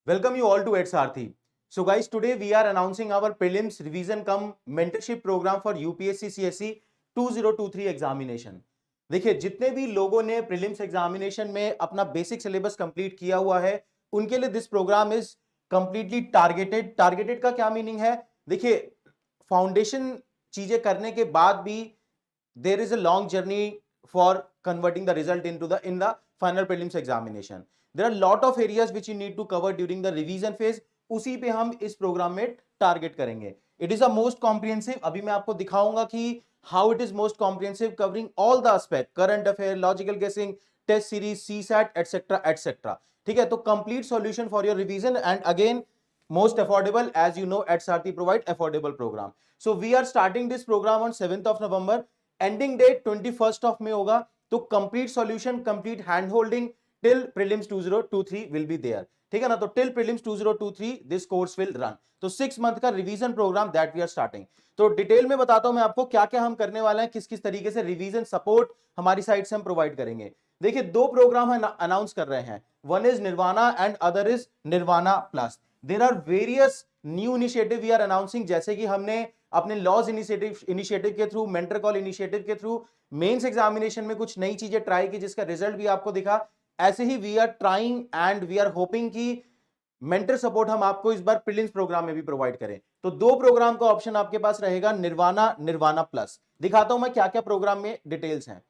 Welcome you all to EdSarthi. So guys, today we are announcing our prelims revision cum mentorship program for UPSC CSE 2023 examination. देखिए, जितने भी लोगों ने prelims examination में अपना basic syllabus complete किया हुआ है, उनके लिए this program is completely targeted. Targeted का क्या मीनिंग है? देखिए, फाउंडेशन चीजें करने के बाद भी there is a long journey for converting the result into the in the final prelims examination. There are a lot of areas which you need to cover during the revision phase. उसी पे हम इस programme में target करेंगे. It is a most comprehensive. अभी मैं आपको दिखाऊंगा कि how it is most comprehensive, covering all the aspect, current affair, logical guessing, test series, CSAT etcetera etcetera. ठीक है, तो complete solution for your revision and again most affordable. As you know, EdSarthi provide affordable program. So we are starting this program on 7th of November. Ending date 21st of में होगा. तो complete solution, complete hand holding till prelims 2023 will be there. ठीक है ना? तो till prelims 2023 this course will run. तो 6 month का revision program that we are starting. तो डिटेल में बताता हूं मैं आपको क्या क्या हम करने वाले हैं, किस किस तरीके से रिवीजन सपोर्ट हमारी साइड से हम प्रोवाइड करेंगे. देखिए, दो प्रोग्राम हम अनाउंस कर रहे हैं. One is Nirvana and other is Nirvana plus. There are various new initiative we are announcing, जैसे कि हमने अपने लॉज इनिशिएटिव के थ्रू, मेंटर कॉल इनिशिएटिव के थ्रू मेंस एग्जामिनेशन में कुछ नई चीजें ट्राई की, जिसका रिजल्ट भी आपको दिखा. ऐसे ही we are trying and we are hoping कि मेंटर सपोर्ट हम आपको इस बार प्रीलिम्स प्रोग्राम में भी प्रोवाइड करें. तो दो प्रोग्राम का ऑप्शन आपके पास रहेगा, निर्वाणा, निर्वाणा प्लस. दिखाता हूं मैं क्या क्या प्रोग्राम में डिटेल्स हैं.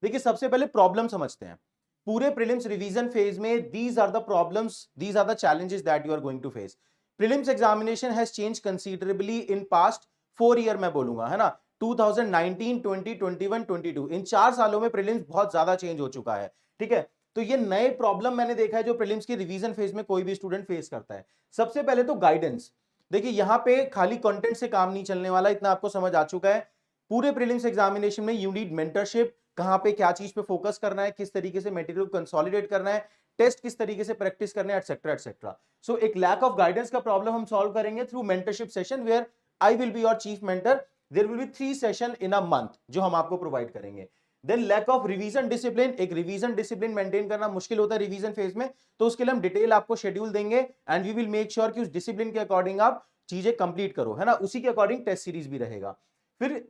देखिए, सबसे पहले प्रॉब्लम समझते हैं. पूरे प्रीलिम्स रिवीजन फेज में these are the problems, these are the challenges that you are going to face. Prelims examination has change considerably in past 4 year, मैं बोलूंगा, है ना. 2019, 20, 21, 22, इन 4 सालों में प्रीलिम्स बहुत ज्यादा चेंज हो चुका है. ठीक है, तो ये नए प्रॉब्लम मैंने देखा है जो प्रीलिम्स की रिवीजन फेज में कोई भी स्टूडेंट फेस करता है. सबसे पहले तो गाइडेंस. देखिए, यहां पे खाली कंटेंट से काम नहीं चलने वाला, इतना आपको समझ आ चुका है. पूरे प्रीलिम्स एग्जामिनेशन में यू नीड मेंटरशिप. कहां पे क्या चीज पे फोकस करना है, किस तरीके से मटेरियल कंसोलिडेट करना है, टेस्ट किस तरीके से प्रैक्टिस करना है, एटसेट्रा एटसेट्रा. सो एक लैक ऑफ गाइडेंस का प्रॉब्लम हम सॉल्व करेंगे through mentorship session, where I will be your chief mentor. There will be 3 session in a month जो हम आपको प्रोवाइड करेंगे. Then lack of revision discipline. एक revision discipline maintain करना मुश्किल होता है रिवीजन फेज में, तो उसके लिए हम डिटेल आपको शेड्यूल देंगे and we will make sure कि उस डिसिप्लिन के अकॉर्डिंग आप चीजें कंप्लीट करो, है ना. उसी के अकॉर्डिंग टेस्ट सीरीज भी रहेगा. फिर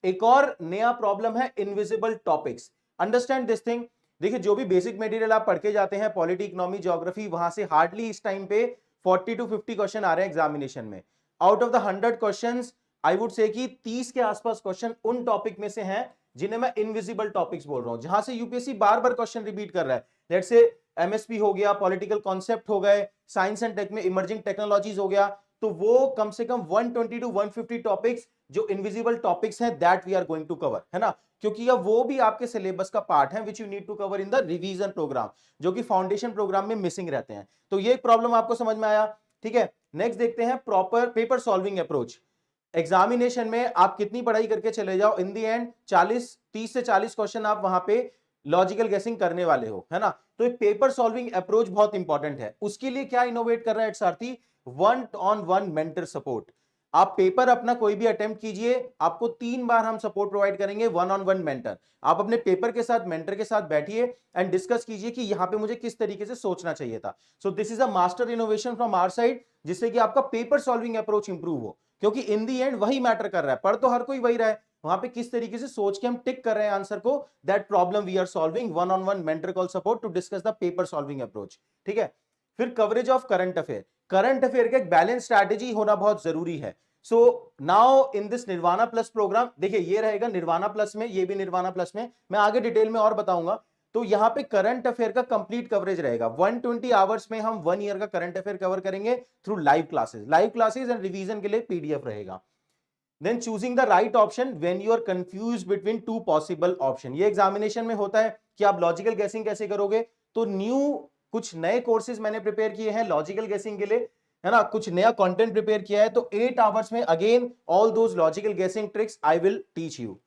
एक और नया प्रॉब्लम है, invisible topics. Understand this thing. देखिए, जो भी बेसिक मटेरियल आप पढ़ के जाते हैं, पॉलिटी, इकोनॉमी, ज्योग्राफी, वहां से हार्डली इस टाइम पे 40 to 50 क्वेश्चन आ रहे हैं एग्जामिनेशन में. Out of the 100 questions I would say कि 30 के आसपास क्वेश्चन उन टॉपिक में से हैं जिन्हें मैं इनविजिबल टॉपिक्स बोल रहा हूं, जहां से यूपीएससी बार बार क्वेश्चन रिपीट कर रहा है. लेट्स से एमएसपी हो गया, पॉलिटिकल कॉन्सेप्ट हो गए, साइंस एंड टेक में इमर्जिंग टेक्नोलॉजीज हो गया. तो वो कम से कम 120 to 150 टॉपिक्स जो इनविजिबल टॉपिक्स हैं that we are going to cover, है ना. क्योंकि यह वो भी आपके सिलेबस का पार्ट है which you need to cover in the revision program, जो कि फाउंडेशन प्रोग्राम में मिसिंग रहते हैं. तो ये एक प्रॉब्लम आपको समझ में आया. ठीक है, नेक्स्ट देखते हैं proper paper solving approach. Examination में आप कितनी पढ़ाई करके चले जाओ, इन दी एंड 30 से 40 क्वेश्चन आप वहां पे लॉजिकल गेसिंग करने वाले हो, है ना. तो एक पेपर सॉल्विंग अप्रोच बहुत इंपॉर्टेंट है. उसके लिए क्या इनोवेट कर रहा है सारथी? One on one mentor support. आप पेपर अपना कोई भी अटेम्प्ट कीजिए, आपको 3 बार हम सपोर्ट प्रोवाइड करेंगे, वन ऑन वन मेंटर. आप अपने पेपर के साथ मेंटर के साथ बैठिए एंड डिस्कस कीजिए कि यहां पे मुझे किस तरीके से सोचना चाहिए था. So this is a master innovation from our side, जिससे कि आपका पेपर सॉल्विंग अप्रोच इंप्रूव हो. क्योंकि इन दी एंड वही मैटर कर रहा है, पढ़ तो हर कोई वही रहा है, वहां पे किस तरीके से सोच के हम टिक कर रहे हैं आंसर को, that problem we are solving. One on one mentor call support to discuss the paper solving approach. ठीक है. फिर coverage of current affair. Current affair का एक बैलेंस स्ट्रैटेजी होना बहुत जरूरी है. So now in this Nirvana plus program, देखिए ये रहेगा निर्वाणा प्लस में, ये भी निर्वाणा प्लस में, मैं आगे डिटेल में और बताऊंगा. तो यहां पे करंट अफेयर का कंप्लीट कवरेज रहेगा. 120 आवर्स में हम 1 ईयर का करंट अफेयर कवर करेंगे through live classes and revision के लिए पीडीएफ रहेगा. Then choosing the right option when you are confuse between two possible option. ये एग्जामिनेशन में होता है कि आप लॉजिकल गेसिंग कैसे करोगे. तो कुछ नए कोर्सेज मैंने प्रिपेयर किए हैं लॉजिकल गेसिंग के लिए, है ना. कुछ नया कंटेंट प्रिपेयर किया है. तो 8 आवर्स में again all those logical guessing tricks I will teach you.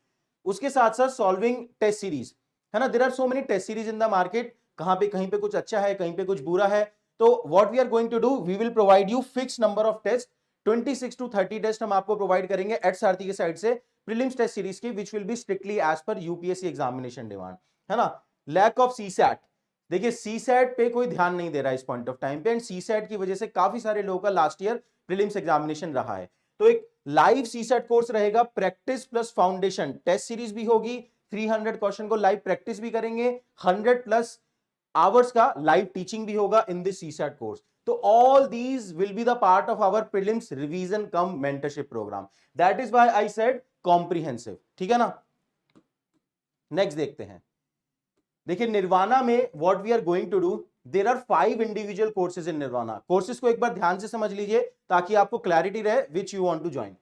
उसके साथ साथ सॉल्विंग टेस्ट सीरीज, है ना. There are so many test series in the market. कहां पे कहीं पे कुछ अच्छा है, कहीं पे कुछ बुरा है. तो what we are going to do, we will provide you fix number of test. 26 to 30 test हम आपको प्रोवाइड करेंगे एट सारथी के साइड से प्रीलिम्स टेस्ट सीरीज की, which will be strictly as per UPSC examination demand, है ना. Lack of CSAT. देखिए CSAT पे कोई ध्यान नहीं दे रहा है इस पॉइंट ऑफ टाइम पे, एंड सीसैट की वजह से काफी सारे लोगों का लास्ट ईयर प्रीलिम्स एग्जामिनेशन रहा है। तो एक लाइव सीसैट कोर्स रहेगा, practice plus foundation test series भी होगी, 300 क्वेश्चन को लाइव प्रैक्टिस भी करेंगे, 100 प्लस आवर्स का लाइव टीचिंग भी होगा इन दिस सीसैट कोर्स। तो all these will be the part of our prelims revision cum mentorship program, that is why I said comprehensive, ठीक है ना। नेक्स्ट देखते हैं। देखिए निर्वाणा में what we are going to do, there are 5 individual courses in Nirvana. Courses को एक बार ध्यान से समझ लीजिए ताकि आपको क्लैरिटी रहे which you want to join.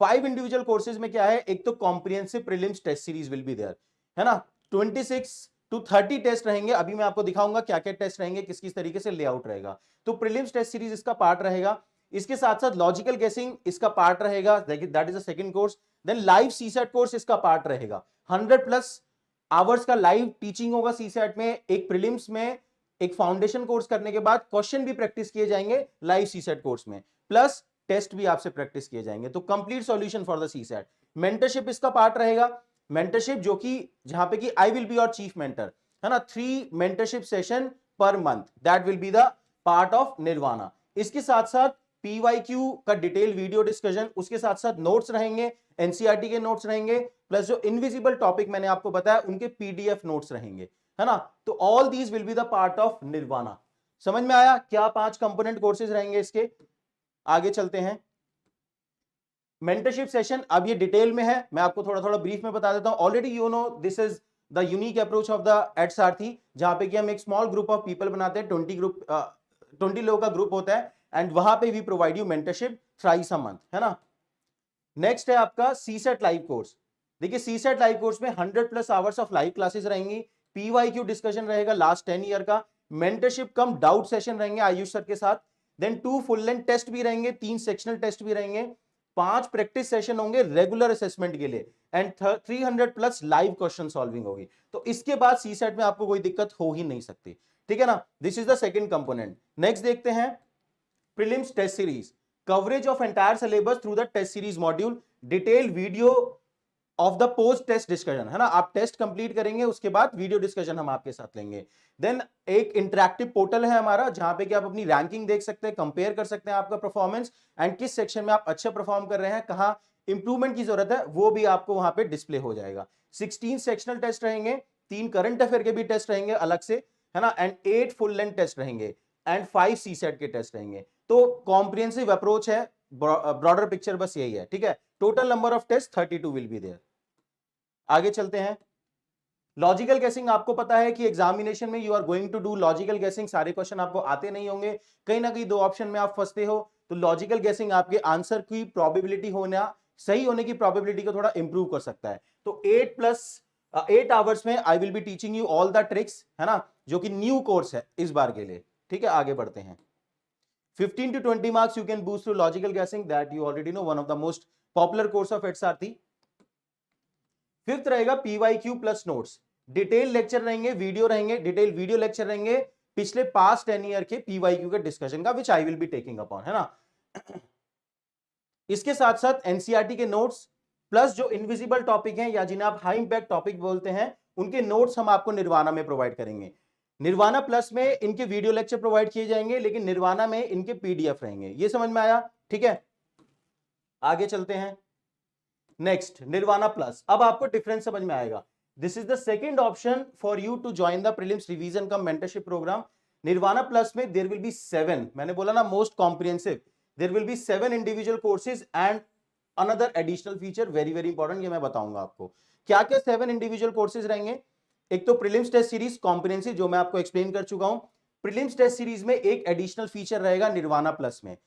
5 individual courses में क्या है, एक तो comprehensive prelims test series will be there, है ना। 26 to 30 टेस्ट रहेंगे, अभी मैं आपको दिखाऊंगा क्या क्या टेस्ट रहेंगे, किस किस तरीके से लेआउट रहेगा। तो प्रीलिम्स टेस्ट सीरीज इसका पार्ट रहेगा, इसके साथ साथ लॉजिकल गेसिंग इसका पार्ट रहेगा, that is the second course. Then live CSAT course इसका पार्ट रहेगा, 100 प्लस आवर्स का लाइव टीचिंग होगा सीसैट में। एक प्रीलिम्स में एक फाउंडेशन कोर्स करने के बाद क्वेश्चन भी प्रैक्टिस किए जाएंगे लाइव सीसैट कोर्स में, प्लस टेस्ट भी आपसे प्रैक्टिस किए जाएंगे। तो complete solution for the CSAT. Mentorship इसका पार्ट रहेगा, मेंटरशिप जो कि जहां पे कि I will be your chief mentor, है ना। 3 mentorship session per month, that will be the part of Nirvana. इसके साथ साथ पीवाईक्यू का डिटेल वीडियो डिस्कशन, उसके साथ साथ नोट्स रहेंगे, एनसीईआरटी के नोट्स रहेंगे, प्लस जो इनविजिबल टॉपिक मैंने आपको बताया उनके पीडीएफ नोट्स रहेंगे, है ना। तो all these will be the part of Nirvana. समझ में आया क्या 5 कंपोनेंट कोर्सेज रहेंगे इसके। आगे चलते हैं। मेंटरशिप सेशन अब ये डिटेल में है, मैं आपको थोड़ा थोड़ा ब्रीफ में बता देता हूं। Already you know this is the unique approach of the eight Sarthi, जहां पे कि हम एक स्मॉल ग्रुप ऑफ पीपल बनाते हैं, 20 लोगों का ग्रुप होता है, एंड वहां पे we provide you mentorship thrice a month, है ना। नेक्स्ट है आपका सीसेट लाइव कोर्स। देखिए सीसेट लाइव कोर्स में 100 plus hours of live classes रहेंगी, पीवाईक्यू डिस्कशन रहेगा लास्ट 10 ईयर का, मेंटरशिप कम डाउट सेशन रहेंगे आयुष सर के साथ, देन 2 फुल लेंथ टेस्ट भी रहेंगे, 3 सेक्शनल टेस्ट भी रहेंगे, 5 प्रैक्टिस सेशन होंगे रेगुलर असेसमेंट के लिए, and 300 plus live question solving होगी। तो इसके बाद सीसेट में आपको कोई दिक्कत हो ही नहीं सकती, ठीक है ना। This is the second component. Next देखते हैं prelims test series, coverage of entire syllabus through the test series module, detail video of the post test discussion, है ना। आप टेस्ट कंप्लीट करेंगे उसके बाद वीडियो डिस्कशन हम आपके साथ लेंगे। देन एक इंटरैक्टिव पोर्टल है हमारा जहां पे कि आप अपनी रैंकिंग देख सकते हैं, कंपेयर कर सकते हैं आपका परफॉर्मेंस, एंड किस सेक्शन में आप अच्छा परफॉर्म कर रहे हैं, कहां इंप्रूवमेंट की जरूरत है, वो भी आपको वहां पे डिस्प्ले हो जाएगा। 16 सेक्शनल टेस्ट रहेंगे, 3 करंट अफेयर के भी टेस्ट रहेंगे अलग से, है ना, एंड 8 फुल लेंथ टेस्ट रहेंगे, एंड 5 सीसेट के टेस्ट रहेंगे। तो कॉम्प्रिहेंसिव अप्रोच है, ब्रॉडर पिक्चर बस यही है, ठीक है। Total number of test 32 will be there. आगे चलते हैं। लॉजिकल गेसिंग, आपको पता है कि एग्जामिनेशन में you are going to do logical guessing, सारे क्वेश्चन आपको आते नहीं होंगे, कहीं ना कहीं 2 ऑप्शन में आप फंसते हो, तो लॉजिकल गेसिंग आपके आंसर की प्रोबेबिलिटी होना, सही होने की प्रोबेबिलिटी को थोड़ा इंप्रूव कर सकता है। तो 8 आवर्स में आई will be teaching you all the tricks, है ना, जो कि न्यू कोर्स है इस बार के लिए, ठीक है। आगे बढ़ते हैं। 15 to 20 marks you can boost through logical guessing, that you already know, one of the most popular course of HRT। Fifth रहेगा PYQ plus notes, detail lecture रहेंगे, वीडियो रहेंगे, डिटेल वीडियो लेक्चर रहेंगे पिछले पास्ट 10 ईयर के PYQ के discussion का, which I will be taking upon, है ना। इसके साथ साथ एनसीईआरटी के नोट्स, प्लस जो इनविजिबल टॉपिक हैं या जिन्हें आप हाई इंपैक्ट टॉपिक बोलते हैं, उनके नोट्स हम आपको निर्वाणा में प्रोवाइड करेंगे। निर्वाणा प्लस में इनके वीडियो लेक्चर प्रोवाइड किए जाएंगे, लेकिन निर्वाणा में इनके पीडीएफ रहेंगे। ये समझ में आया, ठीक है। आगे चलते हैं। नेक्स्ट निर्वाणा प्लस, अब आपको डिफरेंस समझ में आएगा। This is the second option for you to join the prelims revision cum mentorship program. Nirvana plus में देयर विल बी 7, मैंने बोला ना most comprehensive, there will be 7 individual courses and another additional feature, very very important, ये मैं बताऊंगा आपको क्या क्या 7 इंडिविजुअल कोर्सेज रहेंगे। एक तो प्रीलिम्स टेस्ट सीरीज कॉम्प्रिहेंसिव, जो मैं आपको एक्सप्लेन कर चुका हूं। प्रीलिम्स टेस्ट सीरीज में एक एडिशनल फीचर रहेगा निर्वाणा प्लस में,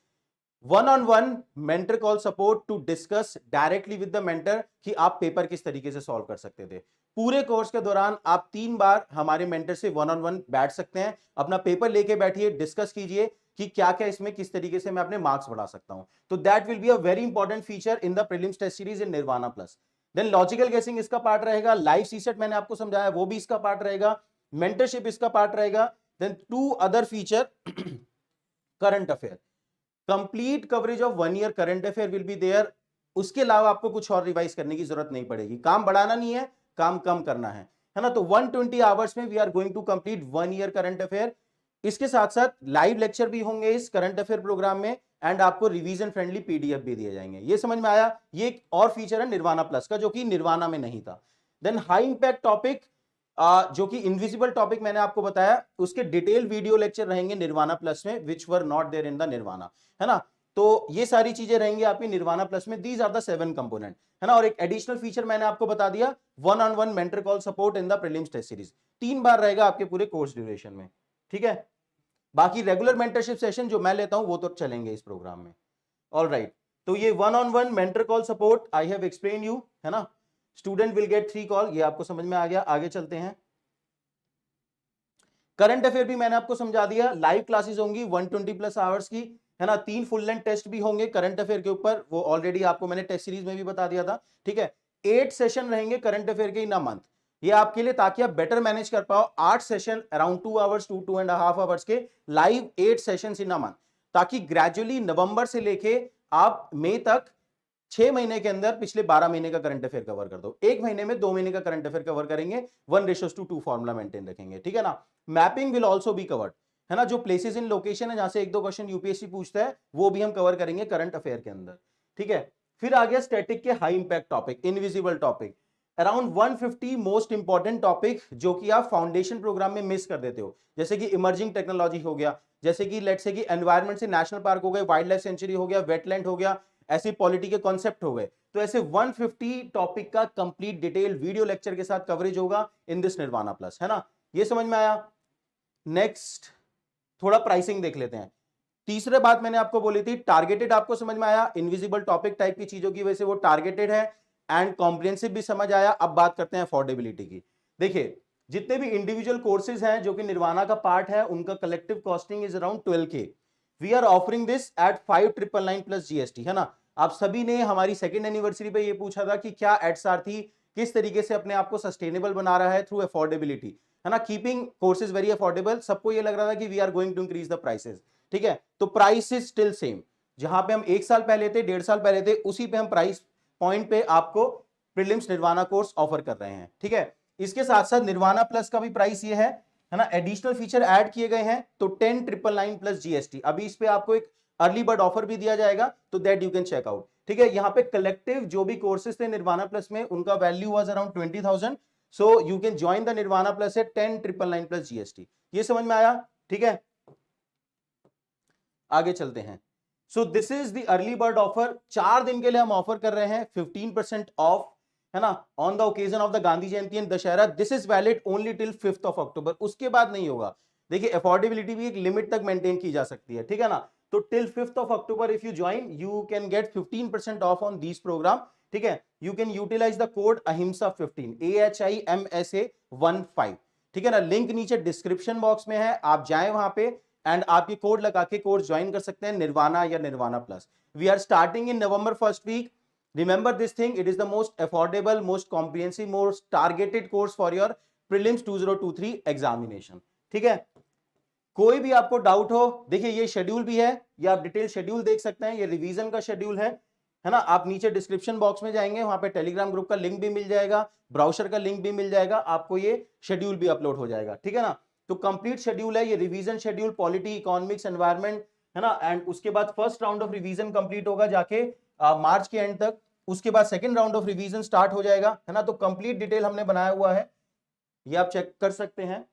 1-on-1 mentor call support to discuss directly with the mentor, कि आप पेपर किस तरीके से सॉल्व कर सकते थे। पूरे कोर्स के दौरान आप 3 बार हमारे मेंटर से 1-on-1 बैठ सकते हैं, अपना पेपर लेके बैठिए, डिस्कस कीजिए कि क्या क्या इसमें किस तरीके से मैं अपने मार्क्स बढ़ा सकता हूं। तो that will be a very important feature in the prelims test series in Nirvana plus. Then logical guessing इसका पार्ट रहेगा, लाइव सीसेट मैंने आपको समझाया वो भी इसका पार्ट रहेगा, मेंटरशिप इसका पार्ट रहेगा, then 2 other feature, current affair, complete coverage of 1 year current affair will be there. उसके अलावा आपको कुछ और रिवाइज करने की जरूरत नहीं पड़ेगी, काम बढ़ाना नहीं है, काम कम करना है। है ना। तो 120 आवर्स में we are going to complete 1 year current affair. इसके साथ साथ लाइव लेक्चर भी होंगे इस करंट अफेयर प्रोग्राम में, एंड आपको रिवीजन फ्रेंडली पीडीएफ भी दिए जाएंगे। ये समझ में आया। ये एक और फीचर है निर्वाणा प्लस का जो कि निर्वाणा में नहीं था। देन हाई इंपैक्ट टॉपिक, जो कि इनविजिबल टॉपिक मैंने आपको बताया, उसके डिटेल वीडियो लेक्चर रहेंगे निर्वाणा प्लस में, which were not there in the Nirvana, है ना। तो ये सारी चीजें रहेंगी आपकी निर्वाणा प्लस में। दीज आर द 7 कंपोनेंट, है ना। और एक एडिशनल फीचर मैंने आपको बता दिया, 1-on-1 mentor call support in the prelims test series. 3 बार रहेगा आपके पूरे कोर्स ड्यूरेशन में, ठीक है। बाकी रेगुलर मेंटरशिप सेशन जो मैं लेता हूं वो तो चलेंगे इस प्रोग्राम में। ऑल राइट, तो ये 1-on-1 mentor call support I have explain you, है ना। स्टूडेंट विल गेट 3 कॉल, ये आपको समझ में आ गया। आगे चलते हैं। करंट अफेयर भी मैंने आपको समझा दिया। लाइव क्लासेस होंगी 120 प्लस आवर्स की, है ना। 3 फुल लेंथ टेस्ट भी होंगे करंट अफेयर के ऊपर, वो ऑलरेडी आपको मैंने टेस्ट सीरीज में भी बता दिया था, ठीक है। 8 सेशन रहेंगे करंट अफेयर के इन अ मंथ, ये आपके लिए, ताकि आप बेटर मैनेज कर पाओ। 8 सेशन अराउंड 2 आवर्स, 2.5 आवर्स के live 8 session in a month, ताकि ग्रेजुअली नवंबर से लेके आप मई तक 6 महीने के अंदर पिछले 12 महीने का करंट अफेयर कवर कर दो। 1 महीने में 2 महीने का करंट अफेयर कवर करेंगे, 1:2 फॉर्मूला मेंटेन रखेंगे, ठीक है ना। Mapping will also be covered, है ना। जो प्लेसेस इन लोकेशन है जहां से 1-2 क्वेश्चन यूपीएससी पूछता है वो भी हम कवर करेंगे करंट अफेयर के अंदर, ठीक है। फिर आ गया स्टैटिक के high impact topic, invisible topic, around 150 most important topic जो कि आप फाउंडेशन प्रोग्राम में मिस कर देते हो, जैसे कि इमर्जिंग टेक्नोलॉजी हो गया, जैसे कि लेट्स से कि एनवायरमेंट से नेशनल पार्क हो गए, वाइल्ड लाइफ सेंचुरी हो गया, वेटलैंड हो गया, ऐसे पॉलिटी के कॉन्सेप्ट हो गए। तो ऐसे 150 टॉपिक का कंप्लीट डिटेल वीडियो लेक्चर के साथ कवरेज होगा इन दिस निर्वाणा प्लस, है ना। ये समझ में आया। नेक्स्ट थोड़ा प्राइसिंग देख लेते हैं। तीसरे बात मैंने आपको बोली थी, टारगेटेड आपको समझ में आया, इनविजिबल टॉपिक टाइप की चीजों की वजह से वो टारगेटेड है, एंड कॉम्प्रिहेंसिव भी समझ आया। अब बात करते हैं अफोर्डेबिलिटी की। देखिए जितने भी इंडिविजुअल कोर्सेज हैं जो कि निर्वाणा का पार्ट है, उनका collective costing is around 12K। We are offering this at 5,999 plus GST, है ना। आप सभी ने हमारी सेकेंड एनिवर्सरी पे ये पूछा था कि क्या एडसारथी किस तरीके से अपने आप को सस्टेनेबल बना रहा है थ्रू अफोर्डेबिलिटी, है ना, कीपिंग कोर्सेज वेरी अफोर्डेबल। सबको ये लग रहा था कि we are going to increase the prices, ठीक है। तो प्राइस इज स्टिल सेम, जहां पे हम 1 साल पहले थे, 1.5 साल पहले थे, उसी पे हम प्राइस पॉइंट पे आपको प्रीलिम्स निर्वाणा कोर्स ऑफर कर रहे हैं, ठीक है। इसके साथ साथ निर्वाणा प्लस का भी प्राइस ये है ना। एडिशनल फीचर ऐड किए गए हैं, तो 10,999 प्लस जीएसटी। अभी इस पे आपको एक अर्ली बर्ड ऑफर भी दिया जाएगा, तो that you can check out, ठीक है। यहाँ पे कलेक्टिव जो भी कोर्सेज थे निर्वाणा प्लस में, उनका value was around 20,000, so you can join the Nirvana plus at 10,999 plus GST. ये समझ में आया, ठीक है। आगे चलते हैं। So this is the early bird offer, 4 दिन के लिए हम ऑफर कर रहे हैं 15% ऑफ, है ना, on the occasion of the Gandhi Jayanti and Dussehra. This is valid only till 5th of अक्टूबर, उसके बाद नहीं होगा। देखिए अफोर्डेबिलिटी भी एक लिमिट तक मेंटेन की जा सकती है, ठीक है ना। तो till 5th of October if you join you can get 15% off on this program, ठीक है। You can utilize the code Ahimsa 15, AHIMSA 15, ठीक है ना। लिंक नीचे डिस्क्रिप्शन बॉक्स में है, आप जाएं वहां पे एंड आप ये कोड लगा के कोर्स ज्वाइन कर सकते हैं, निर्वाणा या Nirvana plus. We are starting in November first week. Remember this thing, it is the most affordable, most comprehensive, most targeted course for your prelims 2023 examination, ठीक है। कोई भी आपको डाउट हो, देखिए ये शेड्यूल भी है, ये आप डिटेल शेड्यूल देख सकते हैं, ये रिवीजन का शेड्यूल है ना। आप नीचे डिस्क्रिप्शन बॉक्स में जाएंगे, वहां पे टेलीग्राम ग्रुप का लिंक भी मिल जाएगा, ब्राउजर का लिंक भी मिल जाएगा, आपको ये शेड्यूल भी अपलोड हो जाएगा, ठीक है ना। तो कंप्लीट शेड्यूल है ये, revision schedule, polity, economics, environment, है ना। एंड उसके बाद first round of revision complete होगा जाके मार्च के एंड तक, उसके बाद second round of revision start हो जाएगा, है ना। तो कंप्लीट डिटेल हमने बनाया हुआ है, ये आप चेक कर सकते हैं।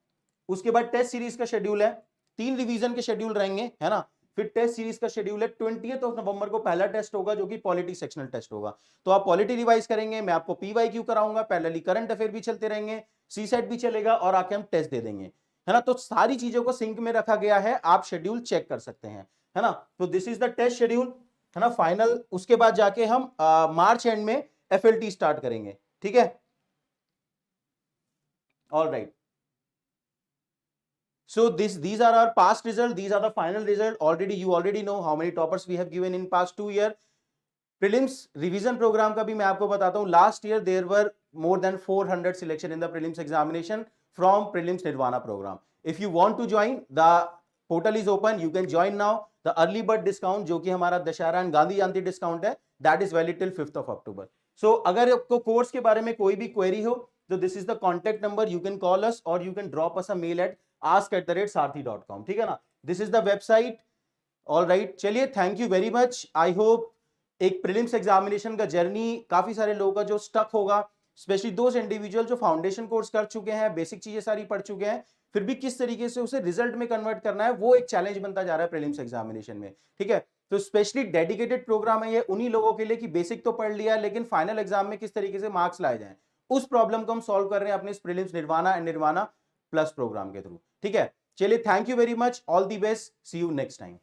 उसके बाद टेस्ट सीरीज का शेड्यूल है, 3 रिवीजन के शेड्यूल रहेंगे, है ना। फिर टेस्ट सीरीज का शेड्यूल है, 20th ऑफ नवंबर को पहला टेस्ट होगा जो कि पॉलिटी सेक्शनल टेस्ट होगा। तो आप पॉलिटी रिवाइज करेंगे, मैं आपको पीवाईक्यू कराऊंगा, पैरेलली करंट अफेयर भी चलते रहेंगे, सीसेट भी चलेगा, और आके हम टेस्ट दे देंगे, है ना। तो सारी चीजों को सिंक में रखा गया है, आप शेड्यूल चेक कर सकते हैं, है ना। तो this is the test schedule, है ना, फाइनल। उसके बाद जाके हम मार्च एंड में एफएलटी स्टार्ट करेंगे, ठीक है। All right, so these are our past result, these are the final result. Already you already know how many toppers we have given in past 2 year prelims revision program का भी मैं आपको बताता हूँ। Last year there were more than 400 selection in the prelims examination from prelims nirvana program. If you want to join, the portal is open, you can join now. The early bird discount जो कि हमारा Dussehra and Gandhi Jayanti discount है, that is valid till 5th of October. So अगर आपको course के बारे में कोई भी क्वेरी हो, तो this is the contact number, you can call us or you can drop us a mail at ask@sarthi.com, ठीक है ना। This is the website. All right, चलिए thank you very much. I hope एक prelims examination का journey काफी सारे लोगों का जो स्टक होगा, स्पेशली दोज इंडिविजुअल जो फाउंडेशन कोर्स कर चुके हैं, बेसिक चीजें सारी पढ़ चुके हैं, फिर भी किस तरीके से उसे रिजल्ट में कन्वर्ट करना है, वो एक चैलेंज बनता जा रहा है प्रीलिम्स एग्जामिनेशन में, ठीक है। तो स्पेशली डेडिकेटेड प्रोग्राम है ये उन्हीं लोगों के लिए कि बेसिक तो पढ़ लिया लेकिन फाइनल एग्जाम में किस तरीके से मार्क्स लाए जाएं, उस प्रॉब्लम को हम सॉल्व कर रहे हैं अपने इस prelims Nirvana and Nirvana plus program के थ्रू, ठीक है। चलिए thank you very much, all the best, see you next time.